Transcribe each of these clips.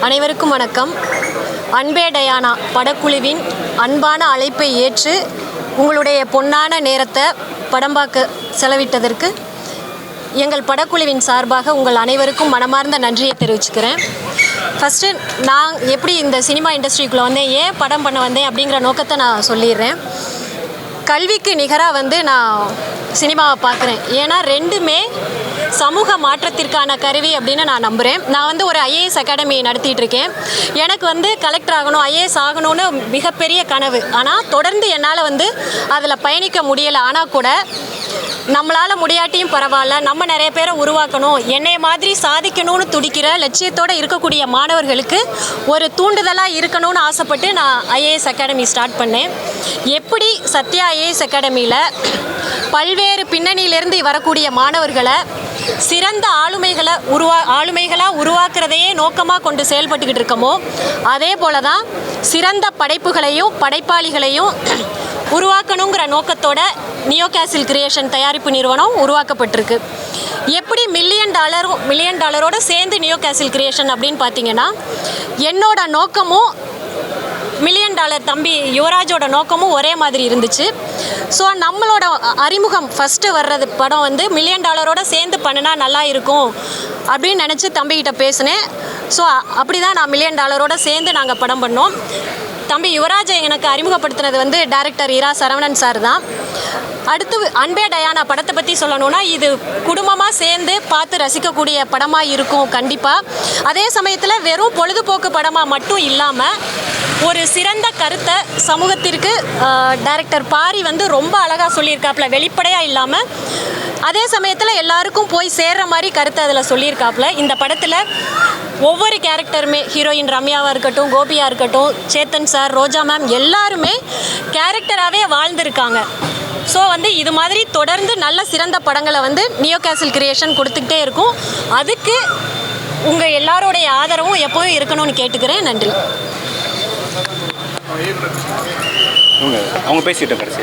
அனைவருக்கும் வணக்கம். அன்பே டயானா படக்குழுவின் அன்பான அழைப்பை ஏற்று உங்களுடைய பொன்னான நேரத்தை படம் பார்க்க செலவிட்டதற்கு எங்கள் படக்குழுவின் சார்பாக உங்கள் அனைவருக்கும் மனமார்ந்த நன்றியை தெரிவிச்சுக்கிறேன். ஃபஸ்ட்டு நான் எப்படி இந்த சினிமா இண்டஸ்ட்ரிக்குள்ளே வந்தேன், ஏன் படம் பண்ண வந்தேன் அப்படிங்கிற நோக்கத்தை நான் சொல்லிடுறேன். கல்விக்கு நிகராக நான் சினிமாவை பார்க்குறேன். ஏன்னா ரெண்டுமே சமூக மாற்றத்திற்கான கருவி அப்படின்னு நான் நம்புகிறேன். நான் ஒரு ஐஏஎஸ் அகாடமி நடத்திட்டுருக்கேன். எனக்கு கலெக்டர் ஆகணும், ஐஏஎஸ் ஆகணும்னு மிகப்பெரிய கனவு. ஆனால் தொடர்ந்து என்னால் அதில் பயணிக்க முடியலை. ஆனால் கூட நம்மளால் முடியாட்டியும் பரவாயில்ல, நம்ம நிறைய பேரை உருவாக்கணும், என்னைய மாதிரி சாதிக்கணும்னு துடிக்கிற லட்சியத்தோடு இருக்கக்கூடிய மாணவர்களுக்கு ஒரு தூண்டுதலாக இருக்கணும்னு ஆசைப்பட்டு நான் ஐஏஎஸ் அகாடமி ஸ்டார்ட் பண்ணேன். எப்படி சத்யா ஐஏஎஸ் அகாடமியில் பல்வேறு பின்னணியிலிருந்து வரக்கூடிய மாணவர்களை சிறந்த ஆளுமைகளாக உருவாக்குறதையே நோக்கமாக கொண்டு செயல்பட்டுக்கிட்டு இருக்கோமோ, அதே போல தான் சிறந்த படைப்புகளையும் படைப்பாளிகளையும் உருவாக்கணுங்கிற நோக்கத்தோட நியோ கேசில் கிரியேஷன் தயாரிப்பு நிறுவனம் உருவாக்கப்பட்டிருக்கு. எப்படி மில்லியன் டாலரோடு சேர்ந்து நியோ கேசில் கிரியேஷன் அப்படின்னு பார்த்தீங்கன்னா, என்னோட நோக்கமும் $1 மில்லியன் தம்பி யுவராஜோட நோக்கமும் ஒரே மாதிரி இருந்துச்சு. ஸோ நம்மளோட அறிமுகம் ஃபஸ்ட்டு வர்றது படம் $1 மில்லியன் சேர்ந்து பண்ணினா நல்லா இருக்கும் அப்படின்னு நினச்சி தம்பிக்கிட்ட பேசினேன். ஸோ அப்படி தான் நான் $1 மில்லியன் சேர்ந்து நாங்கள் படம் பண்ணோம். தம்பி யுவராஜை எனக்கு அறிமுகப்படுத்தினது டைரக்டர் இரா சரவணன் சார் தான். அடுத்து அன்பே டயானா படத்தை பற்றி சொல்லணுன்னா, இது குடும்பமாக சேர்ந்து பார்த்து ரசிக்கக்கூடிய படமாக இருக்கும் கண்டிப்பாக. அதே சமயத்தில் வெறும் பொழுதுபோக்கு படமாக மட்டும் இல்லாமல் ஒரு சிறந்த கருத்தை சமூகத்திற்கு டைரக்டர் பாரி ரொம்ப அழகாக சொல்லியிருக்காப்புல, வெளிப்படையாக இல்லாமல் அதே சமயத்தில் எல்லாருக்கும் போய் சேர்ற மாதிரி கருத்தை அதில் சொல்லியிருக்காப்புல. இந்த படத்தில் ஒவ்வொரு கேரக்டருமே, ஹீரோயின் ரம்யாவாக இருக்கட்டும், கோபியாக இருக்கட்டும், சேத்தன் சார், ரோஜா மேம், எல்லாருமே கேரக்டராகவே வாழ்ந்திருக்காங்க. ஸோ இது மாதிரி தொடர்ந்து நல்ல சிறந்த படங்களை நியோ கேசில் கிரியேஷன் கொடுத்துக்கிட்டே இருக்கும். அதுக்கு உங்கள் எல்லாரோடைய ஆதரவும் எப்போவும் இருக்கணும்னு கேட்டுக்கிறேன். நன்றி. அவங்க பேசிட்டோம், கடைசி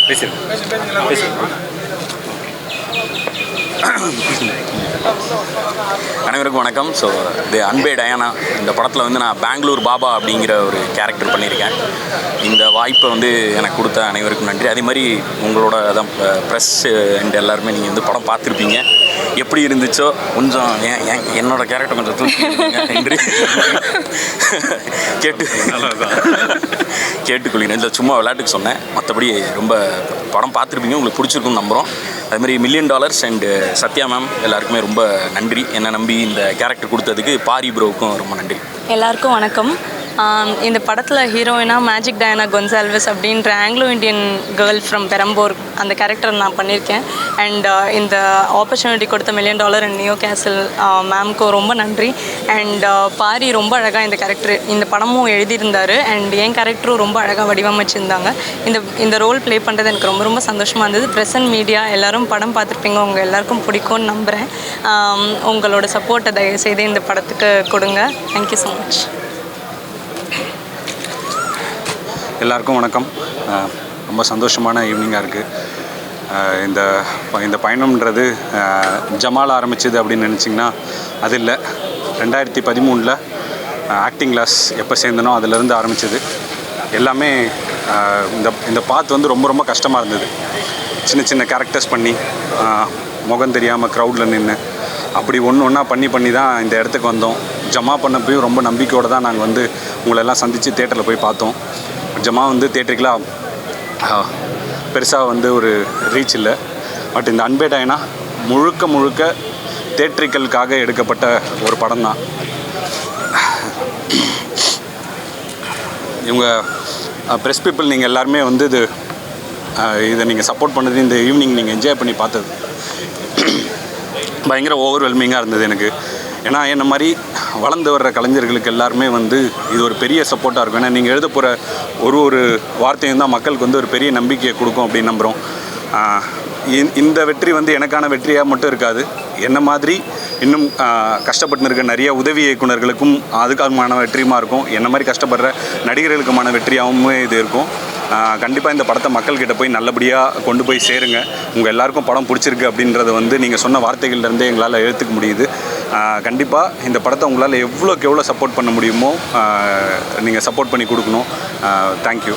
பேசிடுங்க. அனைவருக்கும் வணக்கம். ஸோ இது அன்பே டயானா இந்த படத்தில் நான் பெங்களூர் பாபா அப்படிங்கிற ஒரு கேரக்டர் பண்ணியிருக்கேன். இந்த வாய்ப்பை எனக்கு கொடுத்த அனைவருக்கும் நன்றி. அதே மாதிரி உங்களோட தான் ப்ரெஸ் அண்ட் எல்லாருமே நீங்கள் படம் பார்த்துருப்பீங்க. எப்படி இருந்துச்சோ கொஞ்சம் என்னோட கேரக்டர் கொஞ்சம் தூக்கிங்க என்று கேட்டுக்கொள்கிறேன். இல்லை, சும்மா விளையாட்டுக்கு சொன்னேன். மற்றபடி ரொம்ப படம் பார்த்துருப்பீங்க, உங்களுக்கு பிடிச்சிருக்குன்னு நம்புகிறோம். அதுமாதிரி $1 மில்லியன் அண்ட் சத்யா மேம் எல்லாருக்குமே ரொம்ப நன்றி. என்னை நம்பி இந்த கேரக்டர் கொடுத்ததுக்கு பாரி ப்ரோவுக்கும் ரொம்ப நன்றி. எல்லாருக்கும் வணக்கம். இந்த படத்தில் ஹீரோயினாக மேஜிக் டயானா கொன்சால்வஸ் அப்படின்ற Anglo Indian girl from Perambur அந்த கேரக்டர் நான் பண்ணியிருக்கேன். அண்ட் இந்த ஆப்பர்ச்சுனிட்டி கொடுத்த $1 மில்லியன் அண்ட் நியோ கேசில் மேம்க்கு ரொம்ப நன்றி. அண்ட் பாரி ரொம்ப அழகாக இந்த கேரக்டர் இந்த படமும் எழுதியிருந்தார். அண்ட் என் கேரக்டரும் ரொம்ப அழகாக வடிவமைச்சிருந்தாங்க. இந்த ரோல் ப்ளே பண்ணுறது எனக்கு ரொம்ப ரொம்ப சந்தோஷமாக இருந்தது. ப்ரெஸ் அண்ட் மீடியா எல்லோரும் படம் பார்த்துருப்பீங்க, உங்கள் எல்லாருக்கும் பிடிக்கும்னு நம்புகிறேன். உங்களோட சப்போர்ட்டை தயவுசெய்து இந்த படத்துக்கு கொடுங்க. Thank you so much. எல்லாருக்கும் வணக்கம். ரொம்ப சந்தோஷமான ஈவினிங்காக இருக்குது. இந்த பயணம்ன்றது ஜமால் ஆரம்பிச்சது அப்படின்னு நினச்சிங்கன்னா அது இல்லை. 2013 ஆக்டிங் கிளாஸ் எப்போ சேர்ந்தனோ அதிலேருந்து ஆரம்பிச்சது. எல்லாமே இந்த பாத் ரொம்ப ரொம்ப கஷ்டமாக இருந்தது. சின்ன சின்ன கேரக்டர்ஸ் பண்ணி முகம் தெரியாமல் க்ரௌடில் நின்று அப்படி ஒன்றா பண்ணி தான் இந்த இடத்துக்கு வந்தோம். ஜமா பண்ணப்பையும் ரொம்ப நம்பிக்கையோடு தான் நாங்கள் உங்களெல்லாம் சந்தித்து தேட்டரில் போய் பார்த்தோம். ஜமா தேட்டருக்கெலாம் பெருசாக ஒரு ரீச் இல்லை. பட் இந்த அன்பே டயானா முழுக்க தேட்டரிக்கலுக்காக எடுக்கப்பட்ட ஒரு படம் தான். இவங்க ப்ரெஸ் பீப்புள் நீங்கள் எல்லாருமே இதை நீங்கள் சப்போர்ட் பண்ணது, இந்த ஈவினிங் நீங்கள் என்ஜாய் பண்ணி பார்த்தது பயங்கர ஓவர்வெல்மிங்காக இருந்தது எனக்கு. ஏன்னா என்ன மாதிரி வளர்ந்து வர்ற கலைஞர்களுக்கு எல்லாருமே இது ஒரு பெரிய சப்போர்ட்டாக இருக்கும். ஏன்னா நீங்கள் எழுத போகிற ஒரு வார்த்தையும் தான் மக்களுக்கு ஒரு பெரிய நம்பிக்கையை கொடுக்கும் அப்படின்னு நம்புகிறோம். இந்த வெற்றி எனக்கான வெற்றியாக மட்டும் இருக்காது, என்ன மாதிரி இன்னும் கஷ்டப்பட்டு இருக்க நிறைய உதவி இயக்குநர்களுக்கும் அதுக்கான வெற்றியுமா இருக்கும். என்ன மாதிரி கஷ்டப்படுற நடிகர்களுக்குமான வெற்றியாகவும் இது இருக்கும். கண்டிப்பாக இந்த படத்தை மக்கள்கிட்ட போய் நல்லபடியாக கொண்டு போய் சேருங்க. உங்கள் எல்லாருக்கும் படம் பிடிச்சிருக்கு அப்படின்றத நீங்கள் சொன்ன வார்த்தைகள்லேருந்தே எங்களால் எழுத்துக்க முடியுது. கண்டிப்பாக இந்த படத்தை உங்களால் எவ்வளோக்கு எவ்வளோ சப்போர்ட் பண்ண முடியுமோ நீங்கள் சப்போர்ட் பண்ணி கொடுக்கணும். தேங்க்யூ.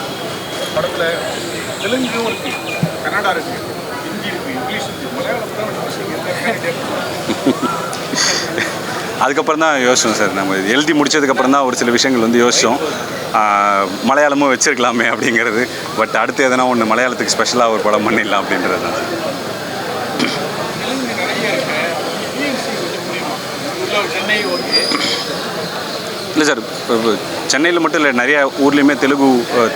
படத்தில் தெலுங்கும் இருக்குது, கன்னடா இருக்குது, ஹிந்தி இருக்குது, இங்கிலீஷ் இருக்குது, மலையாளம் அதுக்கப்புறம் தான் யோசிச்சோம் சார். நம்ம எழுதி முடித்ததுக்கப்புறம் தான் ஒரு சில விஷயங்கள் வந்து யோசித்தோம். மலையாளமும் வச்சுருக்கலாமே அப்படிங்கிறது. பட் அடுத்து எதனா ஒன்று மலையாளத்துக்கு ஸ்பெஷலாக ஒரு படம் பண்ணிடலாம் அப்படின்றது தான் சார். இல்லை சார், இப்போ சென்னையில் மட்டும் இல்லை, நிறைய ஊர்லேயுமே தெலுங்கு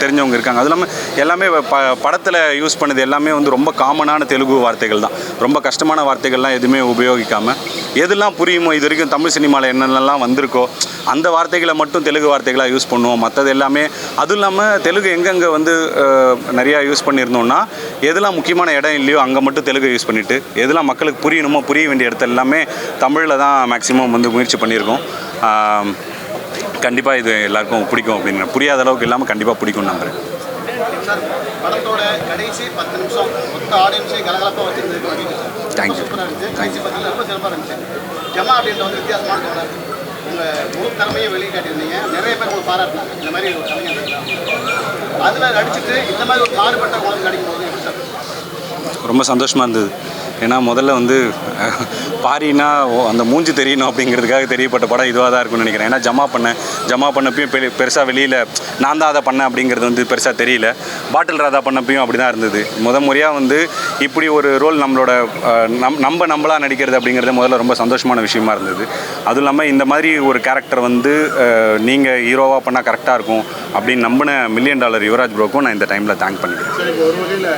தெரிஞ்சவங்க இருக்காங்க. அது இல்லாமல் எல்லாமே படத்தில் யூஸ் பண்ணது எல்லாமே வந்து ரொம்ப காமனான தெலுங்கு வார்த்தைகள் தான். ரொம்ப கஷ்டமான வார்த்தைகள்லாம் எதுவுமே உபயோகிக்காமல் எதெல்லாம் புரியுமோ, இது வரைக்கும் தமிழ் சினிமாவில் என்னென்னலாம் வந்திருக்கோ அந்த வார்த்தைகளை மட்டும் தெலுங்கு வார்த்தைகளாக யூஸ் பண்ணுவோம். மற்றது எல்லாமே அதுவும் இல்லாமல் தெலுங்கு எங்கெங்கே வந்து நிறையா யூஸ் பண்ணியிருந்தோம்னா, எதெல்லாம் முக்கியமான இடம் இல்லையோ அங்கே மட்டும் தெலுங்கு யூஸ் பண்ணிவிட்டு, எதெல்லாம் மக்களுக்கு புரியணுமோ புரிய வேண்டிய இடத்துல எல்லாமே தமிழில் தான் மேக்ஸிமம் வந்து முயற்சி பண்ணியிருக்கோம். கண்டிப்பாக இது எல்லாருக்கும் பிடிக்கும் அப்படின்னு, புரியாத அளவுக்கு இல்லாமல் கண்டிப்பாக பிடிக்கும்னு நம்புகிறேன். சார், படத்தோட கடைசி 10 நிமிஷம் மொத்த ஆடியன்ஸே கலகலப்பாக வச்சுருந்துருக்கு. தேங்க்யூ. கடைசி 10 ரொம்ப சிறப்பாக இருந்துச்சு. ஜமா அப்படின்ற வந்து வித்தியாசமான தோணர். உங்கள் முழு திறமையை வெளியே காட்டியிருந்தீங்க. நிறைய பேர் உங்களுக்கு பாராட்டினாங்க, இந்த மாதிரி ஒரு கலைஞர் இருக்கலாம். அதில் நடிச்சுட்டு இந்த மாதிரி ஒரு மாறுபட்ட குழந்தை நடிக்கும்போது எப்படி சார்? ரொம்ப சந்தோஷமாக இருந்தது. ஏன்னா முதல்ல வந்து பாரினா அந்த மூஞ்சி தெரியணும் அப்படிங்கிறதுக்காக தெரியப்பட்ட படம் இதுவாக தான் இருக்கும்னு நினைக்கிறேன். ஏன்னா ஜமா பண்ணப்பையும் பெருசாக வெளியில் நான் தான் அதை பண்ணேன் அப்படிங்கிறது வந்து பெருசாக தெரியல. பாட்டில் ராதா பண்ணப்பையும் அப்படி தான் இருந்தது. முறையாக வந்து இப்படி ஒரு ரோல் நம்மளோட நம்மளாக நடிக்கிறது அப்படிங்கிறது முதல்ல ரொம்ப சந்தோஷமான விஷயமா இருந்தது. அதுவும் இல்லாமல் இந்த மாதிரி ஒரு கேரக்டர் வந்து நீங்கள் ஹீரோவாக பண்ணால் கரெக்டாக இருக்கும் அப்படின்னு நம்பின $1 மில்லியன் யுவராஜ் ப்ரோக்கும் நான் இந்த டைமில் தேங்க் பண்ணிக்கிறேன். சரி, ஒரு வகையில்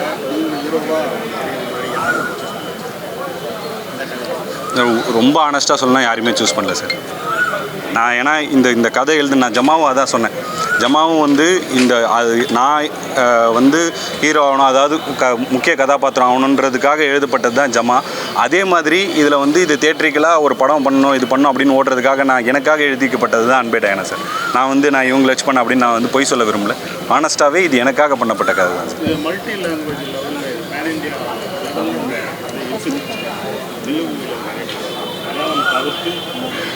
ரொம்ப ஆனஸ்ட்டாக சொல்லலாம், யாருமே சூஸ் பண்ணல சார். நான் ஏன்னா இந்த கதை நான் ஜமாவும் அதான் சொன்னேன். ஜமாவும் வந்து நான் வந்து ஹீரோ ஆகணும், அதாவது முக்கிய கதாபாத்திரம் ஆகணுன்றதுக்காக எழுதப்பட்டது தான் ஜமா. அதே மாதிரி இதில் வந்து இது தியேட்ரிக்கலாக ஒரு படம் பண்ணணும், இது பண்ணணும் அப்படின்னு ஓடுறதுக்காக எனக்காக எழுதிக்கப்பட்டது தான் அன்பே டயானா சார். நான் இவங்களை வச்சு பண்ண அப்படின்னு நான் வந்து பொய் சொல்ல விரும்பல. ஆனஸ்ட்டாகவே இது எனக்காக பண்ணப்பட்ட கதை தான் சார். மல்டி லாங்குவேஜ் லெவலில் பேன் இண்டியா மலையாளம் தவிர்த்து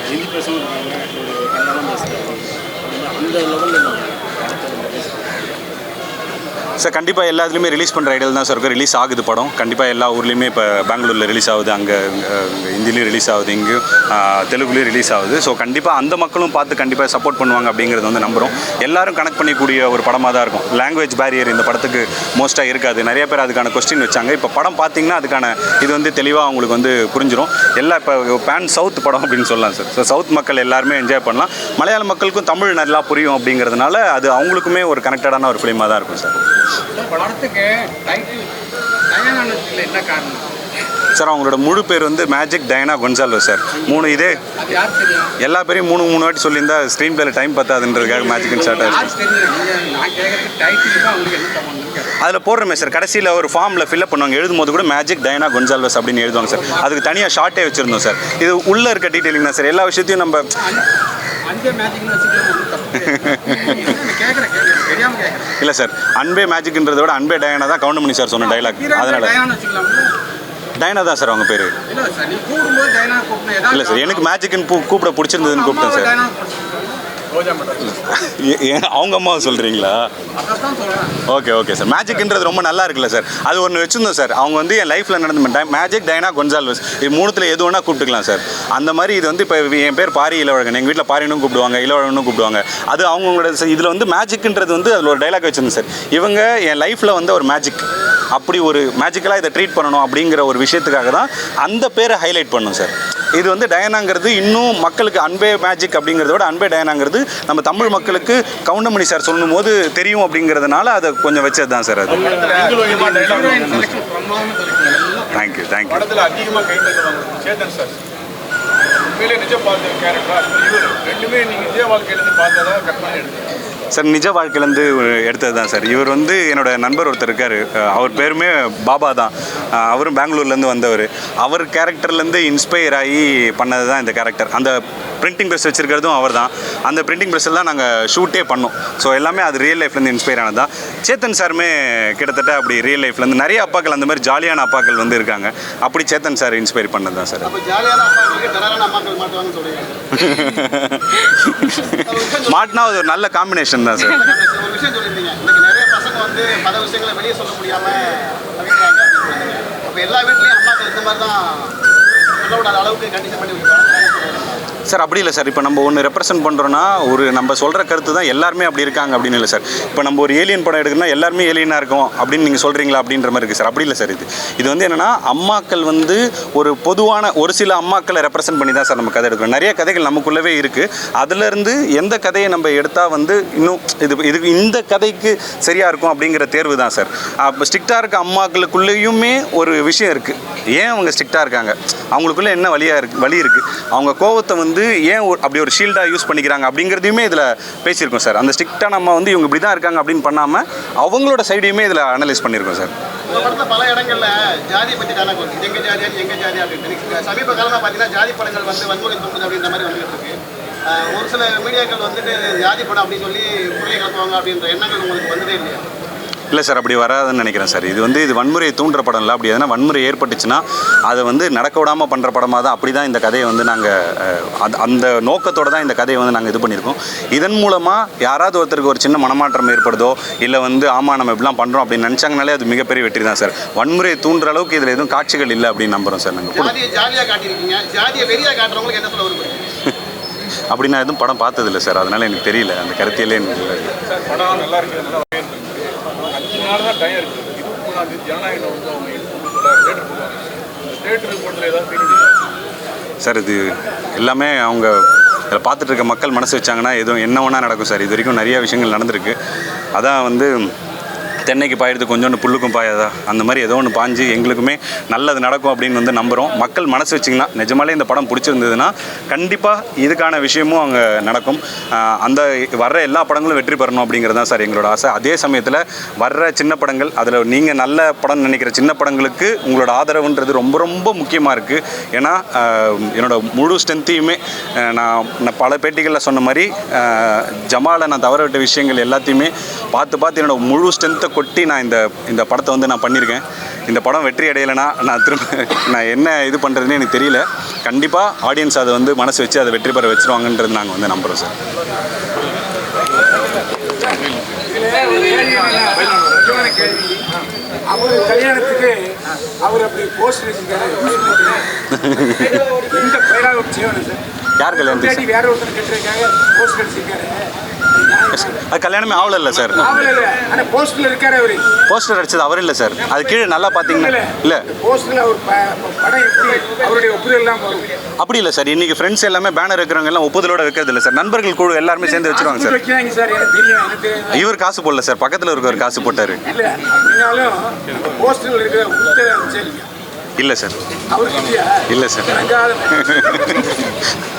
ஹிந்தி பேசுகிறவங்க ஒரு கன்னடம் பேசுகிறாங்க, அந்த லெவலில் சார் கண்டிப்பாக எல்லா இதுலேயுமே ரிலீஸ் பண்ணுற ஐடியா தான் சார் இருக்கும். ரிலீஸ் ஆகுது படம். கண்டிப்பாக எல்லா ஊர்லேயுமே இப்போ பெங்களூரில் ரிலீஸ் ஆகுது, அங்கே ஹிந்திலையும் ரிலீஸ் ஆகுது, இங்கேயும் தெலுங்குலேயும் ரிலீஸ் ஆகுது. ஸோ கண்டிப்பாக அந்த மக்களும் பார்த்து கண்டிப்பாக சப்போர்ட் பண்ணுவாங்க அப்படிங்கிறது வந்து நம்புகிறோம். எல்லாரும் கனெக்ட் பண்ணிக்கூடிய ஒரு படமாக தான் இருக்கும். லாங்குவேஜ் பேரியர் இந்த படத்துக்கு மோஸ்ட்டாக இருக்காது. நிறைய பேர் அதுக்கான கொஸ்டின் வச்சாங்க. இப்போ படம் பார்த்தீங்கன்னா அதுக்கான இது வந்து தெளிவாக அவங்களுக்கு வந்து புரிஞ்சிடும். எல்லாம் இப்போ பேன் சவுத் படம் அப்படின்னு சொல்லலாம் சார். ஸோ சவுத் மக்கள் எல்லாருமே என்ஜாய் பண்ணலாம். மலையாள மக்களுக்கும் தமிழ் நல்லா புரியும் அப்படிங்கிறதுனால அது அவங்களுக்குமே ஒரு கனெக்டடான ஒரு ஃபிலிமாக தான் இருக்கும் சார். படத்துக்கு டைட்டில் டயானால என்ன காரணம் சார்? அவங்களோட முழு பேர் வந்து மேஜிக் டயானா கொன்சால்வஸ் சார். 3 இதே அது யார் தெரியும்? எல்லா பேரையும் 3 வாட்டி சொல்லியிருந்தா ஸ்க்ரீன் பிளேல டைம் பத்தாதுன்றதுக்காக மேஜிக்னு ஸ்டார்ட் ஆச்சு. நான் கேட்குறது டைட்டில் தான் உங்களுக்கு என்ன சம்பந்தம்? அதில் போடுறமே சார், கடைசியில் ஒரு ஃபார்மில் ஃபில்அப் பண்ணுவாங்க. எழுதும் போது கூட மேஜிக் டயானா கொன்சால்வஸ் அப்படின்னு எழுதுவாங்க சார். அதுக்கு தனியாக ஷார்ட்டே வச்சுருந்தோம் சார். இது உள்ளே இருக்க டீட்டெயிலிங் தான் சார். எல்லா விஷயத்தையும் நம்ம அன்பே மேஜிக்னு வச்சுக்கலாம். இல்லை சார், அன்பே மேஜிக்ன்றதை விட அன்பே டயானா தான் கவுண்டமணி சார் சொன்ன டைலாக். அதனால டயானா தான் சார் அவங்க பேர். இல்லை சார், எனக்கு மேஜிக்னு கூப்பிட பிடிச்சிருந்ததுன்னு கூப்பிட்டேன் சார். அவங்க அம்மாவை சொல்கிறீங்களா? Okay sir. மேஜிக்ன்றது ரொம்ப நல்லா இருக்குல்ல சார். அது ஒன்று வச்சுருந்தோம் சார். அவங்க வந்து என் லைஃப்பில் நடந்து மேஜிக் டயானா கொன்சால்வஸ் இது 3த்தில் எது வேணால் கூப்பிட்டுக்கலாம் சார். அந்த மாதிரி இது வந்து இப்போ என் பேர் பாரி இளவழகன், எங்கள் வீட்டில் பாரினும் கூப்பிடுவாங்க, இளவழகனும் கூப்பிடுவாங்க. அது அவங்களோட இதில் வந்து மேஜிக்ன்றது வந்து அதில் ஒரு டைலாக் வச்சுருந்தேன் சார். இவங்க என் லைஃப்பில் வந்து ஒரு மேஜிக், அப்படி ஒரு மேஜிக்கலாக இதை ட்ரீட் பண்ணணும் அப்படிங்கிற ஒரு விஷயத்துக்காக தான் அந்த பேரை ஹைலைட் பண்ணணும் சார். இது வந்து டயானாங்கிறது இன்னும் மக்களுக்கு அன்பே மேஜிக் அப்படிங்கிறத விட அன்பே டயானாங்கிறது நம்ம தமிழ் மக்களுக்கு கவுண்டமணி சார் சொல்லும் போது தெரியும் அப்படிங்கிறதுனால அதை கொஞ்சம் வச்சது தான் சார். அது தேங்க்யூ. படத்தில் அதிகமாக கை தட்டுவாங்க சேதன் சார். உண்மையிலே நிஜ பார்த்த கேரக்டர் இவர் ரெண்டுமே நீங்கள் நிஜ வாழ்க்கையிலேருந்து பார்த்ததா கற்பனை எடுத்து சார்? நிஜ வாழ்க்கையிலேருந்து எடுத்தது தான் சார். இவர் வந்து என்னோட நண்பர் ஒருத்தர் இருக்கார். அவர் பேருமே பாபா தான். அவரும் பெங்களூர்லேருந்து வந்தவர். அவர் கேரக்டர்லேருந்து இன்ஸ்பயர் ஆகி பண்ணது தான் இந்த கேரக்டர். அந்த பிரிண்டிங் ப்ரெஸ் வச்சிருக்கிறதும் அவர் தான். அந்த பிரிண்டிங் ப்ரெஸ்ஸில் தான் நாங்கள் ஷூட்டே பண்ணோம். ஸோ எல்லாமே அது ரியல் லைஃப்லேருந்து இன்ஸ்பயர் ஆனது தான். சேத்தன் சாருமே கிட்டத்தட்ட அப்படி ரியல் லைஃப்லேருந்து நிறைய அப்பாக்கள் அந்த மாதிரி ஜாலியான அப்பாக்கள் வந்து இருக்காங்க. அப்படி சேத்தன் சார் இன்ஸ்பயர் பண்ணது தான் சார். அப்போ ஜாலியான அப்பாக்களுக்கு டெரரான அம்மாக்கள் மாட்டுவாங்கன்னு சொல்லுவீங்க. மாட்டினா அது ஒரு நல்ல காம்பினேஷன் தான் சார். ஒரு விஷயம் சொல்லியிருந்தீங்க, இன்னைக்கு நிறைய பசங்க வந்து பல விஷயங்களை வெளியே சொல்ல முடியாமல் தவிக்கிறாங்க அப்படின்னு சொன்னீங்க. அப்போ எல்லா வீட்லேயும் அம்மாக்கள் இந்த மாதிரி தான் சொல்ல விடாத அளவுக்கு கண்டிஷன் பண்ணி வைக்கிறாங்க. சார் அப்படி இல்லை சார். இப்போ நம்ம ஒன்று ரெப்ரசென்ட் பண்ணுறோன்னா ஒரு நம்ம சொல்கிற கருத்து தான் எல்லாருமே அப்படி இருக்காங்க அப்படின்னு இல்லை சார். இப்போ நம்ம ஒரு ஏலியன் படம் எடுக்கணும்னா எல்லாருமே ஏலியனாக இருக்கும் அப்படின்னு நீங்கள் சொல்கிறீங்களா அப்படின்ற மாதிரி இருக்குது சார். அப்படி இல்லை சார். இது வந்து என்னென்னா அம்மாக்கள் வந்து ஒரு பொதுவான ஒரு சில அம்மாக்களை ரெப்ரசென்ட் பண்ணி தான் சார் நம்ம கதை எடுக்கிறோம். நிறைய கதைகள் நமக்குள்ளவே இருக்குது. அதுலேருந்து எந்த கதையை நம்ம எடுத்தால் வந்து இன்னும் இதுக்கு இந்த கதைக்கு சரியாக இருக்கும் அப்படிங்கிற தேர்வு தான் சார். அப்போ ஸ்ட்ரிக்டாக இருக்க அம்மாக்களுக்குள்ளேயுமே ஒரு விஷயம் இருக்குது. ஏன் அவங்க ஸ்ட்ரிக்டாக இருக்காங்க, அவங்களுக்குள்ளே என்ன வழி இருக்குது, அவங்க கோவத்தை வந்து ஏன் அப்படி ஒரு ஷீல்டாக யூஸ் பண்ணிக்கிறாங்க அப்படிங்கிறதையுமே இதில் பேசியிருக்கோம் சார். அந்த ஸ்ட்ரிக்டாக நம்ம வந்து இவங்க இப்படி தான் இருக்காங்க அப்படின்னு பண்ணாமல் அவங்களோட சைடையுமே இதில் அனலைஸ் பண்ணியிருக்கோம் சார். இந்த படத்தில் பல இடங்களில் ஜாதியை பற்றி தானே வந்து எங்கள் ஜாதி அப்படின்னு சமீப காலமாக பார்த்தீங்கன்னா ஜாதி படங்கள் வந்து வன்முறை தூண்டுது அப்படின்ற மாதிரி வந்துட்டு இருக்கு. ஒரு சில மீடியாக்கள் வந்துட்டு ஜாதி படம் அப்படின்னு சொல்லி புள்ளியை கலப்புவாங்க அப்படின்ற எண்ணங்கள் உங்களுக்கு வந்ததே இல்லையா? இல்லை சார், அப்படி வராதுன்னு நினைக்கிறேன் சார். இது வன்முறையை தூண்டுற படம் இல்லை. அப்படி எதனா வன்முறை ஏற்பட்டுச்சுன்னா அதை வந்து நடக்க விடாமல் பண்ணுற படமாக தான் அப்படி தான் இந்த கதையை வந்து நாங்கள் அந்த நோக்கத்தோடு தான் இந்த கதையை வந்து நாங்கள் இது பண்ணியிருக்கோம். இதன் மூலமாக யாராவது ஒருத்தருக்கு ஒரு சின்ன மனமாற்றம் ஏற்படுதோ இல்லை வந்து ஆமாம் நம்ம இப்படிலாம் பண்ணுறோம் அப்படின்னு நினச்சாங்கனாலே அது மிகப்பெரிய வெற்றி தான் சார். வன்முறையை தூண்டுற அளவுக்கு இதில் எதுவும் காட்சிகள் இல்லை அப்படின்னு நம்புகிறோம் சார். நாங்கள் ஜாலியாக காட்டியிருக்கீங்க, ஜாதியை வெறியாக காட்டுறவங்களுக்கு என்ன சொல்ல விரும்புறீங்க? அப்படி நான் எதுவும் படம் பார்த்ததில்லை சார். அதனால் எனக்கு தெரியல, அந்த கருத்திலே எனக்கு இல்லை. படம் நல்லா இருக்குது. 5 நாள் தான் டைம் இருக்குது. 23ஆம் தேதி ஜனநாயகம் வந்து அவங்க தேட்டர் போடுவாங்க. இந்த தேட்டருக்கு போடுறதுல ஏதாவது ஃபீலிங் சார்? இது எல்லாமே அவங்க இதில் பார்த்துட்டு இருக்க மக்கள் மனசு வச்சாங்கன்னா எதுவும் என்ன ஒன்றா நடக்கும் சார். இது வரைக்கும் நிறைய விஷயங்கள் நடந்திருக்கு. அதான் வந்து தென்னைக்கு பாயிடுது கொஞ்சோண்டு புல்லுக்கும் பாயாதா, அந்த மாதிரி ஏதோ ஒன்று பாஞ்சு எங்களுக்குமே நல்லது நடக்கும் அப்படின்னு வந்து நம்புகிறோம். மக்கள் மனசு வச்சிங்கன்னா நிஜமாலே இந்த படம் பிடிச்சிருந்ததுன்னா கண்டிப்பாக இதுக்கான விஷயமும் அங்கே நடக்கும். அந்த வர்ற எல்லா படங்களும் வெற்றி பெறணும் அப்படிங்கிறது தான் சார் எங்களோட ஆசை. அதே சமயத்தில் வர்ற சின்ன படங்கள், அதில் நீங்கள் நல்ல படம் நினைக்கிற சின்ன படங்களுக்கு உங்களோட ஆதரவுன்றது ரொம்ப ரொம்ப முக்கியமாக இருக்குது. ஏன்னா என்னோடய முழு ஸ்ட்ரென்த்தையுமே நான் பல பேட்டிகளில் சொன்ன மாதிரி ஜமாலை நான் தவற விட்ட விஷயங்கள் எல்லாத்தையுமே பார்த்து என்னோடய முழு ஸ்ட்ரென்த்தை கொட்டி நான் இந்த படத்தை வந்து நான் பண்ணியிருக்கேன். இந்த படம் வெற்றி அடையலைன்னா நான் என்ன இது பண்ணுறதுன்னு எனக்கு தெரியல. கண்டிப்பாக ஆடியன்ஸ் அதை வந்து மனசு வச்சு அதை வெற்றி பெற வச்சுருவாங்கன்றது நாங்கள் வந்து நம்புகிறோம் சார். அவர் கல்யாணத்துக்கு அவர் அப்படி போஸ்ட் வச்சிருக்காரு. இந்த பயிராக செய்யணும் சார். யார் கல்யாணத்துக்கு? வேற ஒருத்தர் கேட்டிருக்காங்க, போஸ்ட் அடிச்சிருக்காரு. அது கல்யாணமே ஆகல இல்லை சார். ஆனால் போஸ்டரில் இருக்காரு அவர். போஸ்டர் அடிச்சது அவர் இல்லை சார். அது கீழே நல்லா பார்த்தீங்கன்னா இல்லை போஸ்டரில் அவர் படம் எப்படி அவருடைய ஒப்புதல்லாம் வரும். அப்படி இல்லை சார். இன்றைக்கி ஃப்ரெண்ட்ஸ் எல்லாமே பேனர் வைக்கிறவங்க எல்லாம் ஒப்புதலோட வைக்கிறது இல்லை சார். நண்பர்கள் குழு எல்லாருமே சேர்ந்து வச்சுருவாங்க சார். வைக்கிறாங்க சார், எனக்கு தெரியும். இவர் காசு போடல சார், பக்கத்தில் இருக்கவர் காசு போட்டார். இல்லை அப்படின்னாலும் போஸ்டரில் இருக்கிற உத்தரவு இல்லை சார். அவருக்கு இல்லை சார்.